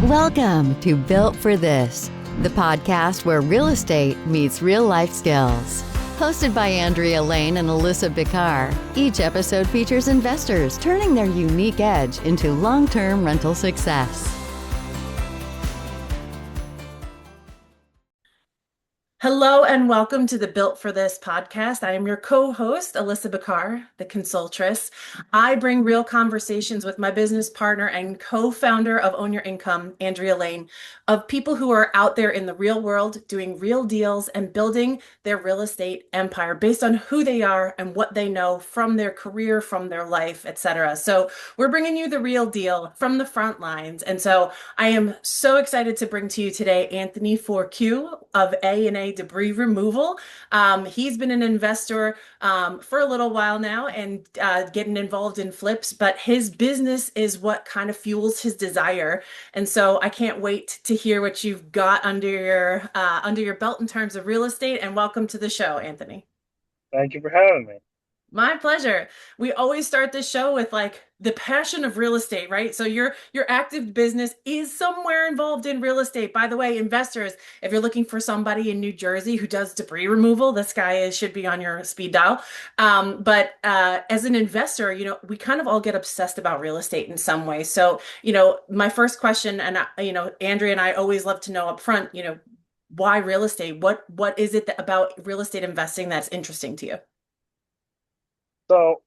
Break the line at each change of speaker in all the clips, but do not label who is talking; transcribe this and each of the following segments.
Welcome to Built for This, the podcast where real estate meets real life skills. Hosted by Andrea Lane and Alissa Bickar, each episode features investors turning their unique edge into long-term rental success.
Hello and welcome to the Built for This podcast. I am your co-host, Alissa Bickar, the Consultress. I bring real conversations with my business partner and co-founder of Own Your Income, Andrea Lane, of people who are out there in the real world doing real deals and building their real estate empire based on who they are and what they know from their career, from their life, etc. So we're bringing you the real deal from the front lines. And so I am so excited to bring to you today Anthony Forque of A&A Debris Removal. He's been an investor for a little while now and getting involved in flips, but his business is what kind of fuels his desire. And so I can't wait to hear what you've got under your belt in terms of real estate. And welcome to the show, Anthony.
Thank you for having me.
My pleasure. We always start this show with like the passion of real estate, right? So your active business is somewhere involved in real estate. By the way, investors, if you're looking for somebody in New Jersey who does debris removal, this guy should be on your speed dial. But as an investor, we kind of all get obsessed about real estate in some way. So, my first question, and Andrea and I always love to know up front, why real estate? What is it about real estate investing that's interesting to you?
So,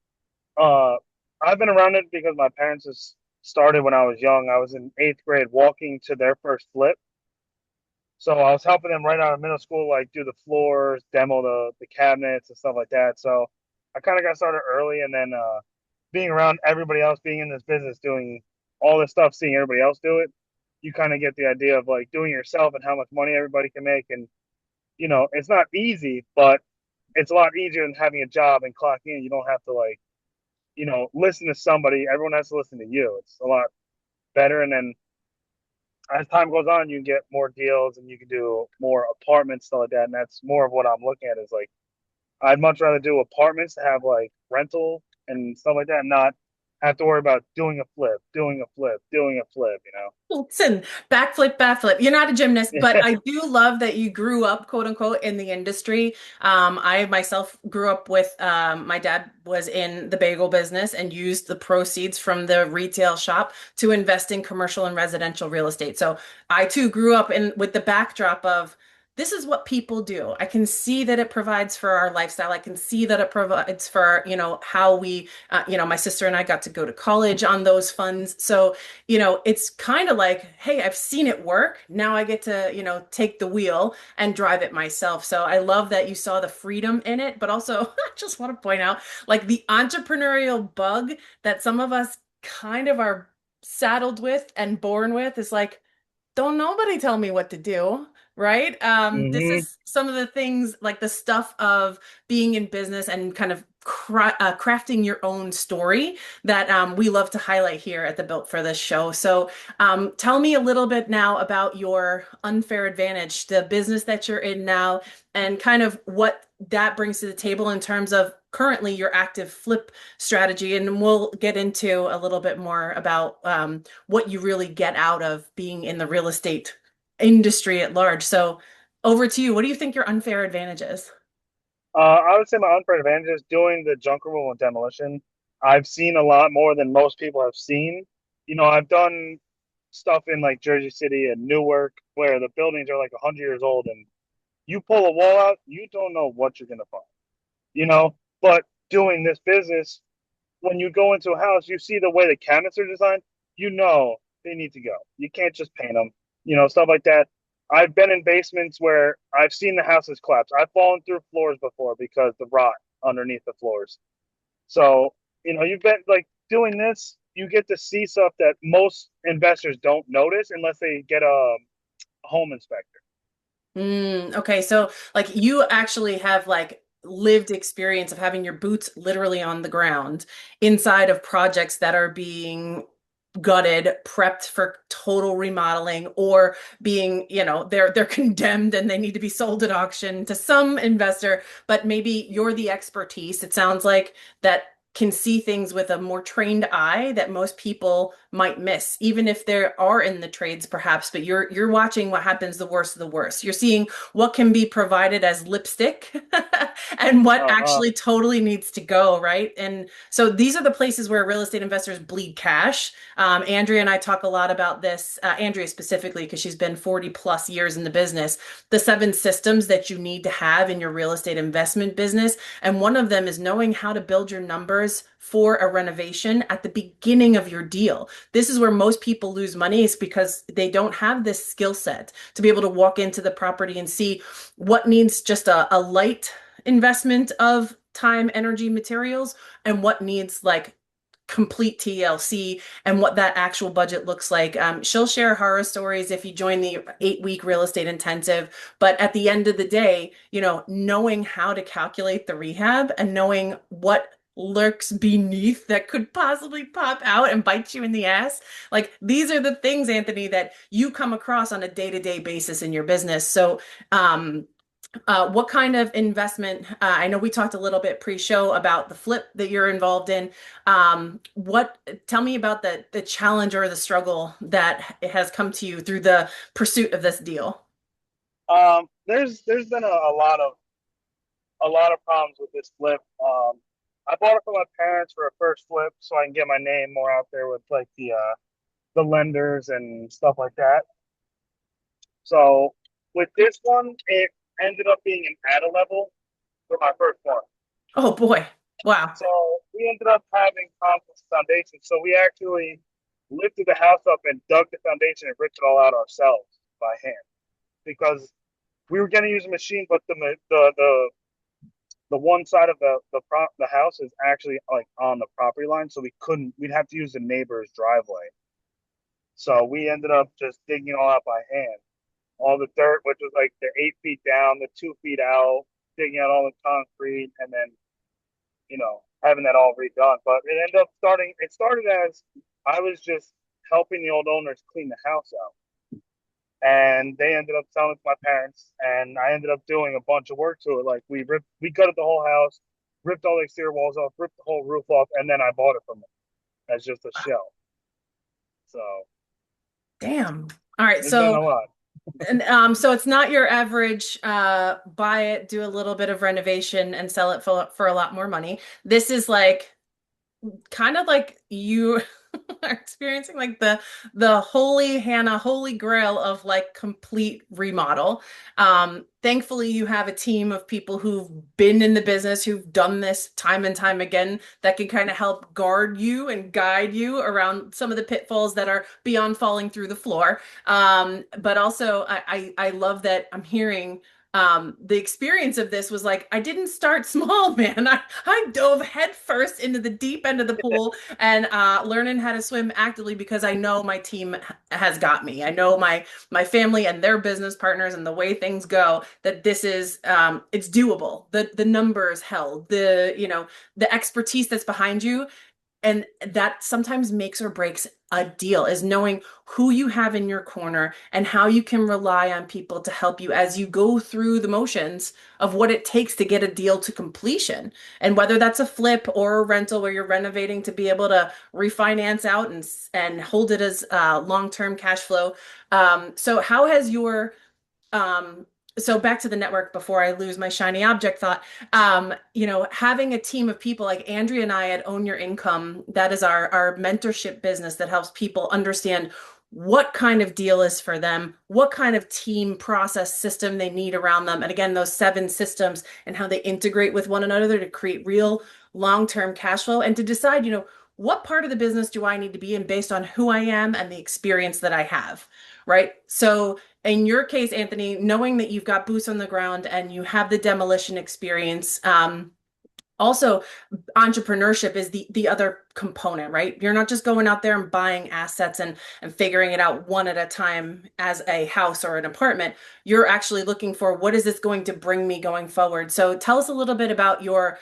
I've been around it because my parents just started when I was young. I was in eighth grade walking to their first flip. So I was helping them right out of middle school, like do the floors, demo the cabinets and stuff like that. So I kind of got started early, and then being around everybody else being in this business, doing all this stuff, seeing everybody else do it, you kind of get the idea of like doing it yourself and how much money everybody can make. And, it's not easy, but it's a lot easier than having a job and clock in. You don't have to listen to somebody. Everyone has to listen to you. It's a lot better. And then as time goes on, you get more deals and you can do more apartments, stuff like that. And that's more of what I'm looking at is like, I'd much rather do apartments to have like rental and stuff like that, and not have to worry about doing a flip, doing a flip, doing a flip.
Listen, backflip. You're not a gymnast, but I do love that you grew up, quote unquote, in the industry. I myself grew up with my dad was in the bagel business and used the proceeds from the retail shop to invest in commercial and residential real estate. So I too grew up with the backdrop of this is what people do. I can see that it provides for our lifestyle. I can see that it provides for, how we, my sister and I got to go to college on those funds. So, it's kind of like, hey, I've seen it work. Now I get to, take the wheel and drive it myself. So I love that you saw the freedom in it, but also I just want to point out like the entrepreneurial bug that some of us kind of are saddled with and born with is like, don't nobody tell me what to do, right? This
hmm
is some of the things like the stuff of being in business and kind of crafting your own story that we love to highlight here at the Built for This show. So tell me a little bit now about your unfair advantage, the business that you're in now, and kind of what that brings to the table in terms of currently your active flip strategy. And we'll get into a little bit more about what you really get out of being in the real estate industry at large. So over to you. What do you think your unfair advantage is?
I would say my unfair advantage is doing the junk removal and demolition. I've seen a lot more than most people have seen. I've done stuff in like Jersey City and Newark where the buildings are like 100 years old, and you pull a wall out, you don't know what you're going to find, you know? But doing this business, when you go into a house, you see the way the cabinets are designed, they need to go. You can't just paint them, stuff like that. I've been in basements where I've seen the houses collapse. I've fallen through floors before because the rot underneath the floors. So, you've been like doing this, you get to see stuff that most investors don't notice unless they get a home inspector.
Okay, so like you actually have like lived experience of having your boots literally on the ground inside of projects that are being gutted, prepped for total remodeling, or being, they're condemned and they need to be sold at auction to some investor, but maybe you're the expertise. It sounds like that can see things with a more trained eye that most people might miss, even if they are in the trades perhaps, but you're watching what happens the worst of the worst. You're seeing what can be provided as lipstick and what
Uh-huh.
actually totally needs to go, right? And so these are the places where real estate investors bleed cash. Andrea and I talk a lot about this, Andrea specifically, because she's been 40 plus years in the business, the 7 systems that you need to have in your real estate investment business. And one of them is knowing how to build your numbers for a renovation at the beginning of your deal. This is where most people lose money, is because they don't have this skill set to be able to walk into the property and see what needs just a light investment of time, energy, materials, and what needs like complete TLC and what that actual budget looks like. She'll share horror stories if you join the 8-week real estate intensive. But at the end of the day, knowing how to calculate the rehab and knowing what lurks beneath that could possibly pop out and bite you in the ass. Like, these are the things, Anthony, that you come across on a day-to-day basis in your business. So, what kind of investment? I know we talked a little bit pre-show about the flip that you're involved in. What? Tell me about the challenge or the struggle that has come to you through the pursuit of this deal.
There's been a lot of problems with this flip. I bought it for my parents for a first flip, so I can get my name more out there with like the lenders and stuff like that. So with this one, it ended up being an at a level for my first one.
Oh boy! Wow.
So we ended up having complex foundation. So we actually lifted the house up and dug the foundation and ripped it all out ourselves by hand because we were going to use a machine, but the one side of the house is actually like on the property line, so we'd have to use the neighbor's driveway. So we ended up just digging it all out by hand. All the dirt, which was like the 8 feet down, the 2 feet out, digging out all the concrete, and then having that all redone. But it started as I was just helping the old owners clean the house out. And they ended up selling it to my parents, and I ended up doing a bunch of work to it. Like we gutted the whole house, ripped all the exterior walls off, ripped the whole roof off, and then I bought it from them as just a shell. So
Damn. All right.
it's been a
So,
lot.
and so it's not your average buy it, do a little bit of renovation, and sell it for a lot more money. This is like kind of like you are experiencing like the holy Hannah, holy grail of like complete remodel. Thankfully, you have a team of people who've been in the business, who've done this time and time again, that can kind of help guard you and guide you around some of the pitfalls that are beyond falling through the floor. But also, I love that I'm hearing the experience of this was like, I didn't start small, man. I dove headfirst into the deep end of the pool and learning how to swim actively because I know my team has got me. I know my family and their business partners and the way things go, that this is it's doable. The numbers held, the expertise that's behind you, and that sometimes makes or breaks a deal, is knowing who you have in your corner and how you can rely on people to help you as you go through the motions of what it takes to get a deal to completion. And whether that's a flip or a rental where you're renovating to be able to refinance out and hold it as long-term cash flow. So how has your so back to the network before I lose my shiny object thought. Having a team of people like Andrea and I at Own Your Income, that is our mentorship business that helps people understand what kind of deal is for them, what kind of team process system they need around them. And again, those 7 systems and how they integrate with one another to create real long-term cash flow and to decide, what part of the business do I need to be in based on who I am and the experience that I have, right? So in your case, Anthony, knowing that you've got boots on the ground and you have the demolition experience, also entrepreneurship is the other component, right? You're not just going out there and buying assets and figuring it out one at a time as a house or an apartment. You're actually looking for, what is this going to bring me going forward? So tell us a little bit about your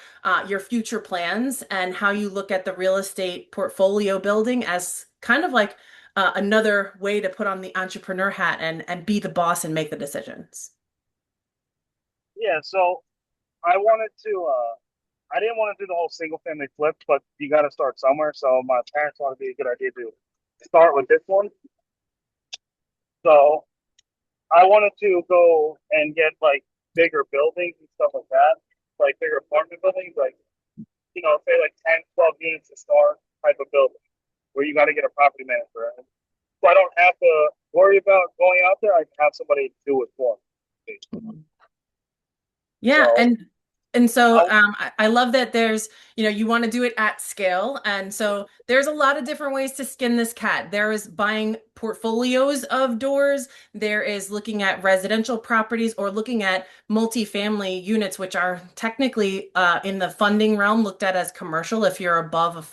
future plans and how you look at the real estate portfolio building as kind of like another way to put on the entrepreneur hat and be the boss and make the decisions.
Yeah. So I wanted to. I didn't want to do the whole single family flip, but you got to start somewhere. So my parents thought it'd be a good idea to start with this one. So I wanted to go and get like bigger buildings and stuff like that, like bigger apartment buildings, like, say like 10, 12 units to start type of building where you got to get a property manager. And so I don't have to worry about going out there. I can have somebody do it for me.
Yeah,
So
and so
I,
I love that there's, you want to do it at scale. And so there's a lot of different ways to skin this cat. There is buying portfolios of doors. There is looking at residential properties or looking at multifamily units, which are technically in the funding realm looked at as commercial. If you're above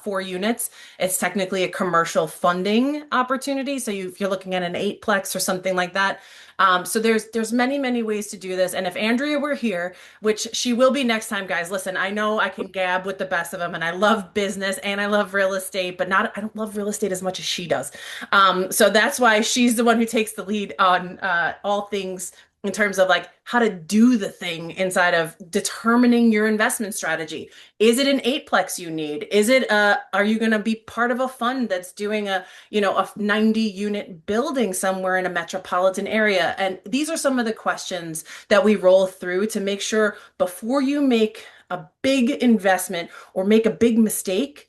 four units, it's technically a commercial funding opportunity. So if you're looking at an eightplex or something like that. So there's many ways to do this. And if Andrea were here, which she will be next time, guys, listen, I know I can gab with the best of them, and I love business and I love real estate, but I don't love real estate as much as she does. So that's why she's the one who takes the lead on all things in terms of like how to do the thing inside of determining your investment strategy. Is it an eightplex you need? Are you going to be part of a fund that's doing a 90 unit building somewhere in a metropolitan area? And these are some of the questions that we roll through to make sure before you make a big investment or make a big mistake.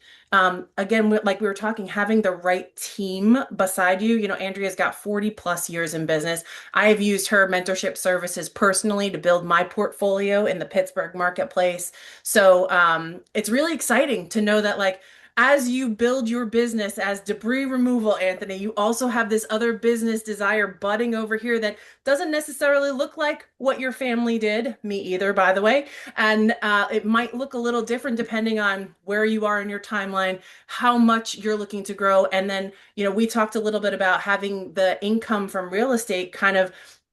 Again, like we were talking, having the right team beside you. Andrea's got 40 plus years in business. I have used her mentorship services personally to build my portfolio in the Pittsburgh marketplace. So it's really exciting to know that, like, as you build your business as debris removal, Anthony, you also have this other business desire budding over here that doesn't necessarily look like what your family did. Me either, by the way. And it might look a little different depending on where you are in your timeline, how much you're looking to grow. And then, we talked a little bit about having the income from real estate kind of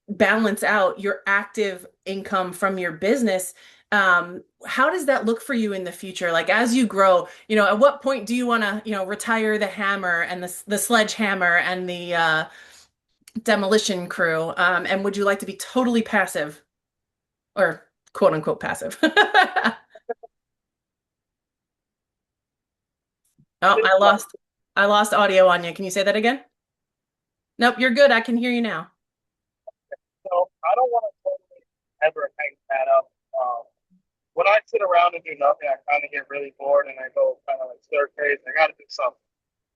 balance out your active income from your business. How does that look for you in the future? Like as you grow, at what point do you want to, retire the hammer and the sledgehammer and the demolition crew? And would you like to be totally passive or quote unquote passive? Oh,
think
I lost audio on you. Can you say that again? Nope, you're good. I can hear you now.
so I don't want to totally ever hang that up. When I sit around and do nothing, I kind of get really bored and I go kind of like stir crazy. I got to do something.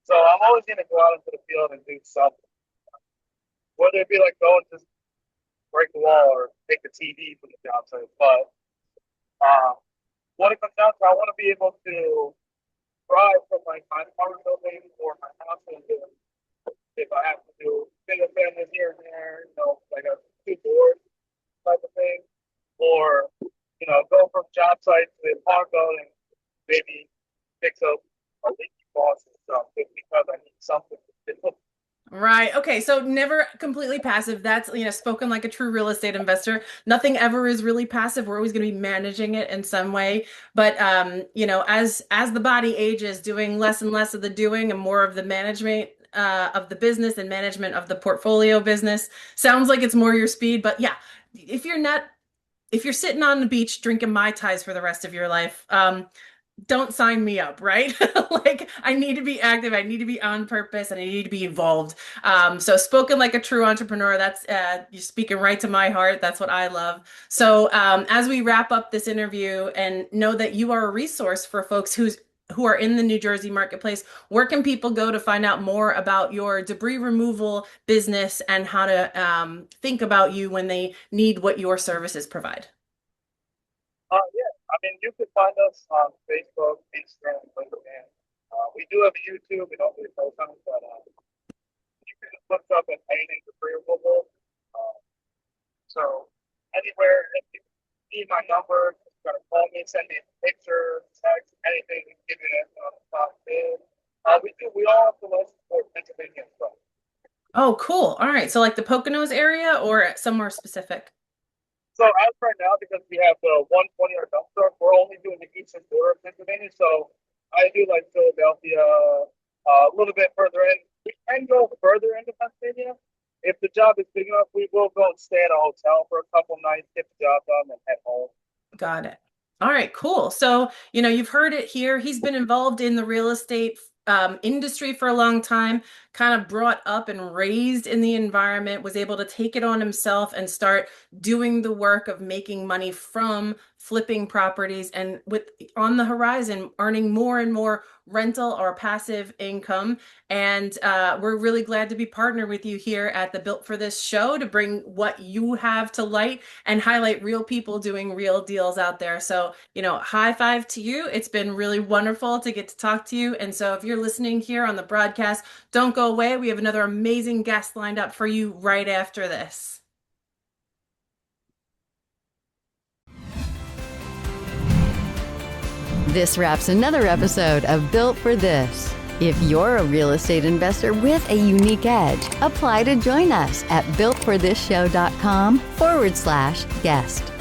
So I'm always going to go out into the field and do something, whether it be like going to break the wall or take the TV from the job site. But uh, what it comes down to, I want to be able to drive from like my apartment building or my house and do if I have to do single family here and there, like a two doors type of thing, or go from job site to the apartment building, maybe fix up a leaky faucet and stuff just because I need something.
Right. Okay. So never completely passive. That's, spoken like a true real estate investor. Nothing ever is really passive. We're always going to be managing it in some way. But as the body ages, doing less and less of the doing and more of the management of the business and management of the portfolio business. Sounds like it's more your speed. But yeah, if you're sitting on the beach drinking Mai Tais for the rest of your life, don't sign me up, right? Like I need to be active, I need to be on purpose, and I need to be involved. So spoken like a true entrepreneur, that's you're speaking right to my heart. That's what I love. So as we wrap up this interview and know that you are a resource for folks who are in the New Jersey marketplace, where can people go to find out more about your debris removal business and how to think about you when they need what your services provide?
Yeah, I mean, you can find us on Facebook, Instagram, LinkedIn. We do have a YouTube. We don't really post on it, but you can just look up at anything for removal. Uh, so anywhere, if you need my number, you gotta call me, send me a picture, text, anything, give me that spot. We all have to listen for Pennsylvania stuff.
Oh, cool. All right. So like the Poconos area or somewhere specific?
So as right now, because we have the 120 or dump truck, we're only doing the eastern border of Pennsylvania. So I do like Philadelphia, a little bit further in. We can go further into Pennsylvania. If the job is big enough, we will go and stay at a hotel for a couple nights, get the job done, and head home.
Got it. All right, cool. So, you've heard it here. He's been involved in the real estate industry for a long time, kind of brought up and raised in the environment, was able to take it on himself and start doing the work of making money from flipping properties, and with on the horizon, earning more and more rental or passive income. And we're really glad to be partnered with you here at the Built for This show to bring what you have to light and highlight real people doing real deals out there. So, high five to you. It's been really wonderful to get to talk to you. And so if you're listening here on the broadcast, don't go away. We have another amazing guest lined up for you right after this.
This wraps another episode of Built for This. If you're a real estate investor with a unique edge, apply to join us at builtforthisshow.com/guest.